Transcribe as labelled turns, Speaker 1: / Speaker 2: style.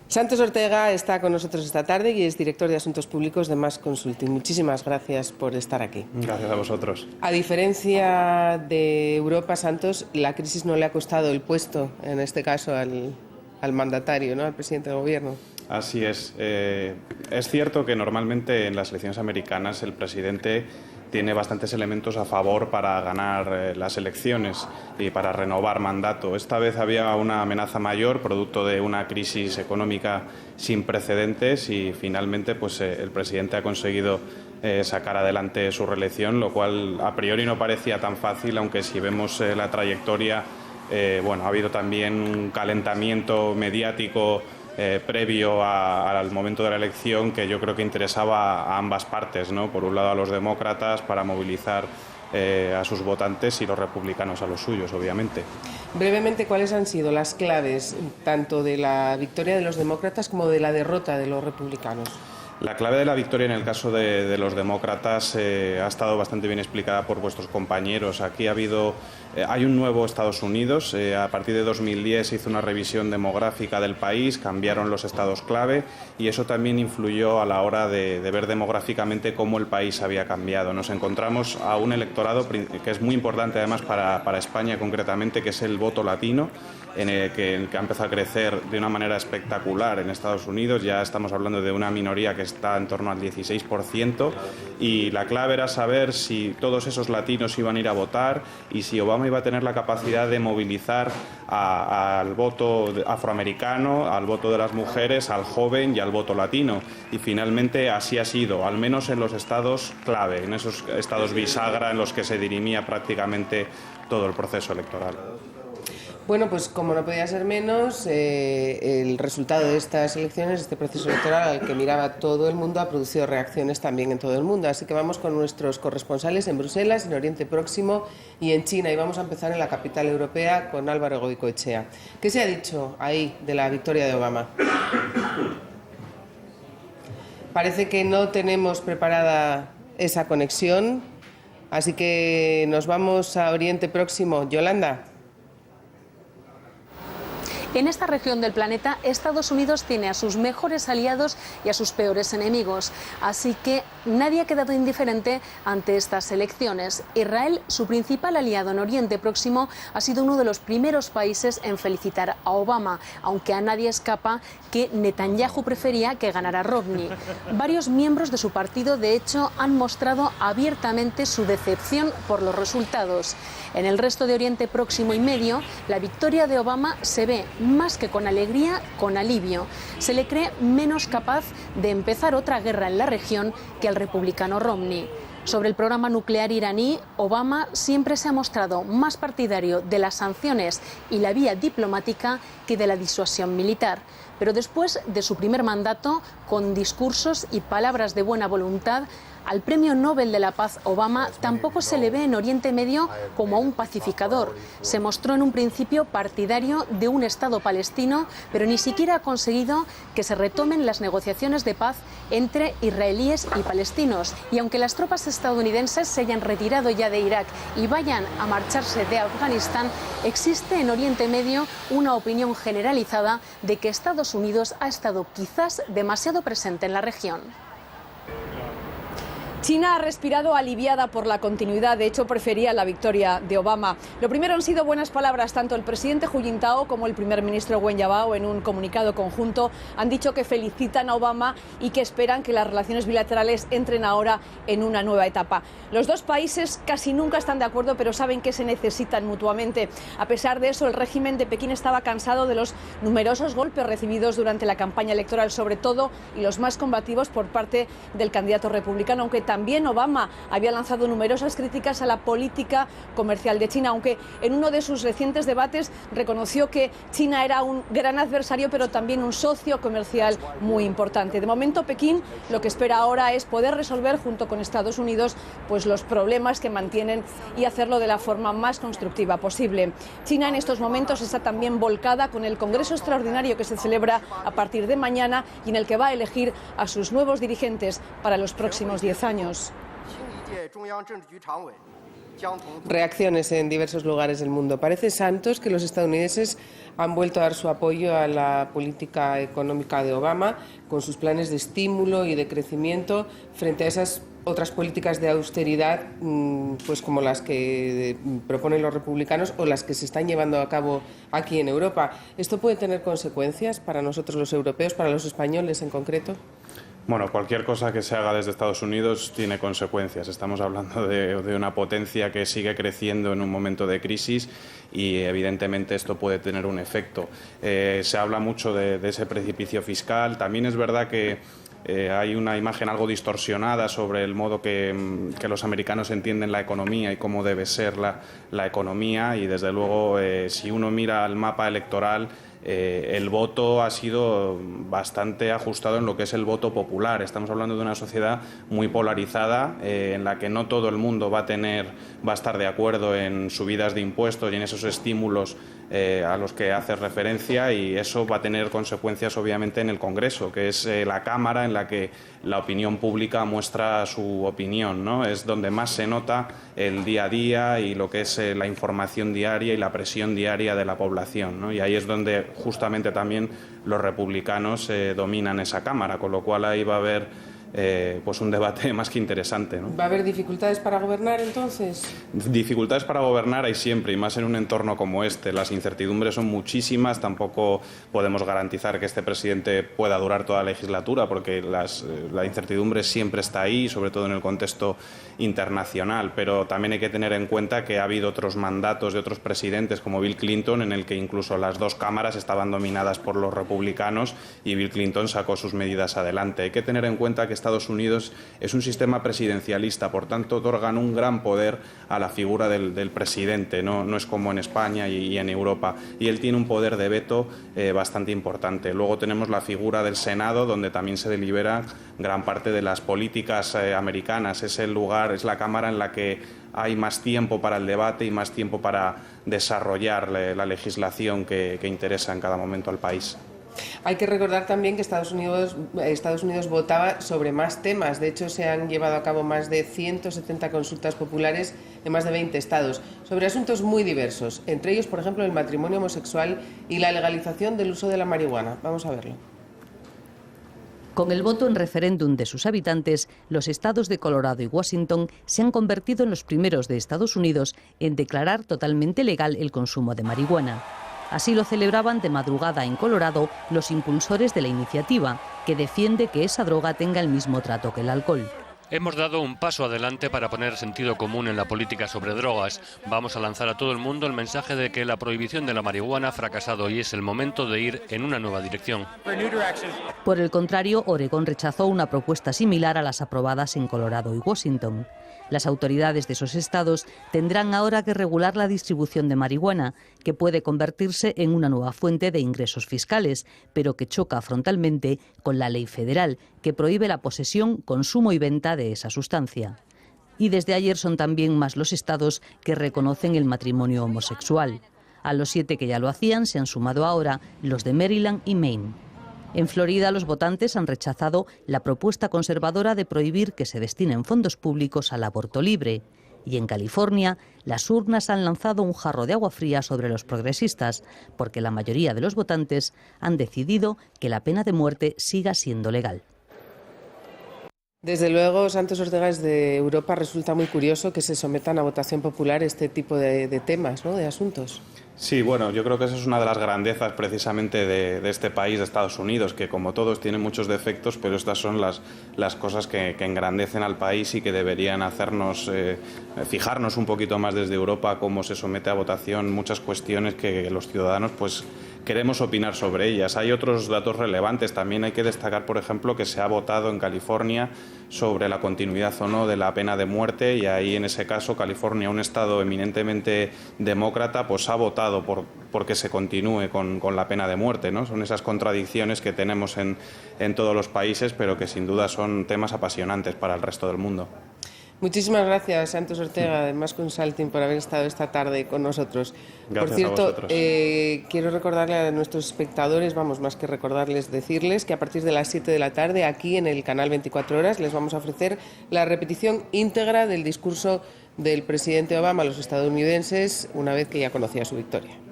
Speaker 1: Santos Ortega está con nosotros esta tarde y es director de Asuntos Públicos de Mas Consulting. Muchísimas gracias por estar aquí.
Speaker 2: Gracias a vosotros.
Speaker 1: A diferencia de Europa, Santos, la crisis no le ha costado el puesto, en este caso al mandatario, ¿no?, al presidente del gobierno.
Speaker 2: Así es. Es cierto que normalmente en las elecciones americanas el presidente tiene bastantes elementos a favor para ganar las elecciones y para renovar mandato. Esta vez había una amenaza mayor, producto de una crisis económica sin precedentes, y finalmente el presidente ha conseguido sacar adelante su reelección, lo cual a priori no parecía tan fácil, aunque si vemos la trayectoria, ha habido también un calentamiento mediático previo al momento de la elección que yo creo que interesaba a ambas partes, ¿no? Por un lado a los demócratas para movilizar a sus votantes y los republicanos a los suyos, obviamente.
Speaker 1: Brevemente, ¿cuáles han sido las claves tanto de la victoria de los demócratas como de la derrota de los republicanos?
Speaker 2: La clave de la victoria en el caso de los demócratas ha estado bastante bien explicada por vuestros compañeros. Aquí hay un nuevo Estados Unidos. A partir de 2010 se hizo una revisión demográfica del país, cambiaron los estados clave y eso también influyó a la hora de ver demográficamente cómo el país había cambiado. Nos encontramos a un electorado que es muy importante además para España concretamente, que es el voto latino, que ha empezado a crecer de una manera espectacular en Estados Unidos. Ya estamos hablando de una minoría que está en torno al 16%, y la clave era saber si todos esos latinos iban a ir a votar y si Obama iba a tener la capacidad de movilizar al voto afroamericano, al voto de las mujeres, al joven y al voto latino. Y finalmente así ha sido, al menos en los estados clave, en esos estados bisagra en los que se dirimía prácticamente todo el proceso electoral.
Speaker 1: Bueno, pues como no podía ser menos, el resultado de estas elecciones, este proceso electoral al que miraba todo el mundo, ha producido reacciones también en todo el mundo. Así que vamos con nuestros corresponsales en Bruselas, en Oriente Próximo y en China. Y vamos a empezar en la capital europea con Álvaro Goicoechea. ¿Qué se ha dicho ahí de la victoria de Obama? Parece que no tenemos preparada esa conexión, así que nos vamos a Oriente Próximo. Yolanda.
Speaker 3: En esta región del planeta, Estados Unidos tiene a sus mejores aliados y a sus peores enemigos. Así que nadie ha quedado indiferente ante estas elecciones. Israel, su principal aliado en Oriente Próximo, ha sido uno de los primeros países en felicitar a Obama, aunque a nadie escapa que Netanyahu prefería que ganara Romney. Varios miembros de su partido, de hecho, han mostrado abiertamente su decepción por los resultados. En el resto de Oriente Próximo y Medio, la victoria de Obama se ve más que con alegría, con alivio. Se le cree menos capaz de empezar otra guerra en la región que al republicano Romney. Sobre el programa nuclear iraní, Obama siempre se ha mostrado más partidario de las sanciones y la vía diplomática que de la disuasión militar. Pero después de su primer mandato, con discursos y palabras de buena voluntad, al Premio Nobel de la Paz Obama tampoco se le ve en Oriente Medio como a un pacificador. Se mostró en un principio partidario de un Estado palestino, pero ni siquiera ha conseguido que se retomen las negociaciones de paz entre israelíes y palestinos. Y aunque las tropas estadounidenses se hayan retirado ya de Irak y vayan a marcharse de Afganistán, existe en Oriente Medio una opinión generalizada de que Estados Unidos ha estado quizás demasiado presente en la región.
Speaker 4: China ha respirado aliviada por la continuidad, de hecho prefería la victoria de Obama. Lo primero han sido buenas palabras, tanto el presidente Hu Jintao como el primer ministro Wen Jiabao en un comunicado conjunto han dicho que felicitan a Obama y que esperan que las relaciones bilaterales entren ahora en una nueva etapa. Los dos países casi nunca están de acuerdo, pero saben que se necesitan mutuamente. A pesar de eso, el régimen de Pekín estaba cansado de los numerosos golpes recibidos durante la campaña electoral, sobre todo, y los más combativos por parte del candidato republicano, aunque también Obama había lanzado numerosas críticas a la política comercial de China, aunque en uno de sus recientes debates reconoció que China era un gran adversario, pero también un socio comercial muy importante. De momento, Pekín lo que espera ahora es poder resolver junto con Estados Unidos pues los problemas que mantienen y hacerlo de la forma más constructiva posible. China en estos momentos está también volcada con el Congreso Extraordinario que se celebra a partir de mañana y en el que va a elegir a sus nuevos dirigentes para los próximos 10 años.
Speaker 1: reacciones en diversos lugares del mundo. Parece, Santos, que los estadounidenses han vuelto a dar su apoyo a la política económica de Obama con sus planes de estímulo y de crecimiento frente a esas otras políticas de austeridad, pues como las que proponen los republicanos o las que se están llevando a cabo aquí en Europa. ¿Esto puede tener consecuencias para nosotros los europeos, para los españoles en concreto?
Speaker 2: Bueno, cualquier cosa que se haga desde Estados Unidos tiene consecuencias. Estamos hablando de una potencia que sigue creciendo en un momento de crisis y evidentemente esto puede tener un efecto. Se habla mucho de ese precipicio fiscal. También es verdad que hay una imagen algo distorsionada sobre el modo que los americanos entienden la economía y cómo debe ser la economía, y desde luego si uno mira el mapa electoral, el voto ha sido bastante ajustado en lo que es el voto popular. Estamos hablando de una sociedad muy polarizada, en la que no todo el mundo va a estar de acuerdo en subidas de impuestos y en esos estímulos a los que hace referencia, y eso va a tener consecuencias obviamente en el Congreso, que es la Cámara en la que la opinión pública muestra su opinión, ¿no? Es donde más se nota el día a día y lo que es la información diaria y la presión diaria de la población, ¿no? Y ahí es donde justamente también los republicanos dominan esa Cámara, con lo cual ahí va a haber pues un debate más que interesante, ¿no?
Speaker 1: ¿Va a haber dificultades para gobernar entonces?
Speaker 2: Dificultades para gobernar hay siempre, y más en un entorno como este. Las incertidumbres son muchísimas, tampoco podemos garantizar que este presidente pueda durar toda la legislatura, porque la incertidumbre siempre está ahí, sobre todo en el contexto internacional, pero también hay que tener en cuenta que ha habido otros mandatos de otros presidentes como Bill Clinton, en el que incluso las dos cámaras estaban dominadas por los republicanos y Bill Clinton sacó sus medidas adelante. Hay que tener en cuenta que Estados Unidos es un sistema presidencialista, por tanto otorgan un gran poder a la figura del presidente, no es como en España y en Europa, y él tiene un poder de veto bastante importante. Luego tenemos la figura del Senado, donde también se delibera gran parte de las políticas americanas. Es el lugar, es la Cámara en la que hay más tiempo para el debate y más tiempo para desarrollar la legislación que interesa en cada momento al país.
Speaker 1: Hay que recordar también que Estados Unidos votaba sobre más temas. De hecho, se han llevado a cabo más de 170 consultas populares en más de 20 estados sobre asuntos muy diversos, entre ellos, por ejemplo, el matrimonio homosexual y la legalización del uso de la marihuana. Vamos a verlo.
Speaker 5: Con el voto en referéndum de sus habitantes, los estados de Colorado y Washington se han convertido en los primeros de Estados Unidos en declarar totalmente legal el consumo de marihuana. Así lo celebraban de madrugada en Colorado los impulsores de la iniciativa, que defiende que esa droga tenga el mismo trato que el alcohol.
Speaker 6: Hemos dado un paso adelante para poner sentido común en la política sobre drogas. Vamos a lanzar a todo el mundo el mensaje de que la prohibición de la marihuana ha fracasado y es el momento de ir en una nueva dirección.
Speaker 5: Por el contrario, Oregón rechazó una propuesta similar a las aprobadas en Colorado y Washington. Las autoridades de esos estados tendrán ahora que regular la distribución de marihuana, que puede convertirse en una nueva fuente de ingresos fiscales, pero que choca frontalmente con la ley federal, que prohíbe la posesión, consumo y venta de esa sustancia. Y desde ayer son también más los estados que reconocen el matrimonio homosexual. A los 7 que ya lo hacían se han sumado ahora los de Maryland y Maine. En Florida, los votantes han rechazado la propuesta conservadora de prohibir que se destinen fondos públicos al aborto libre. Y en California, las urnas han lanzado un jarro de agua fría sobre los progresistas, porque la mayoría de los votantes han decidido que la pena de muerte siga siendo legal.
Speaker 1: Desde luego, Santos Ortega, desde Europa resulta muy curioso que se sometan a votación popular este tipo de temas, ¿no?, de asuntos.
Speaker 2: Sí, bueno, yo creo que esa es una de las grandezas precisamente de este país, de Estados Unidos, que como todos tiene muchos defectos, pero estas son las cosas que engrandecen al país y que deberían hacernos fijarnos un poquito más desde Europa cómo se somete a votación muchas cuestiones que los ciudadanos pues queremos opinar sobre ellas. Hay otros datos relevantes. También hay que destacar, por ejemplo, que se ha votado en California sobre la continuidad o no de la pena de muerte, y ahí en ese caso California, un estado eminentemente demócrata, pues ha votado por que se continúe con la pena de muerte, ¿no? Son esas contradicciones que tenemos en todos los países, pero que sin duda son temas apasionantes para el resto del mundo.
Speaker 1: Muchísimas gracias, Santos Ortega, de Más Consulting, por haber estado esta tarde con nosotros.
Speaker 2: Gracias.
Speaker 1: Por cierto,
Speaker 2: a vosotros.
Speaker 1: Quiero recordarle a nuestros espectadores, vamos, más que recordarles, decirles que a partir de las 7 de la tarde, aquí en el canal 24 Horas, les vamos a ofrecer la repetición íntegra del discurso del presidente Obama a los estadounidenses una vez que ya conocía su victoria.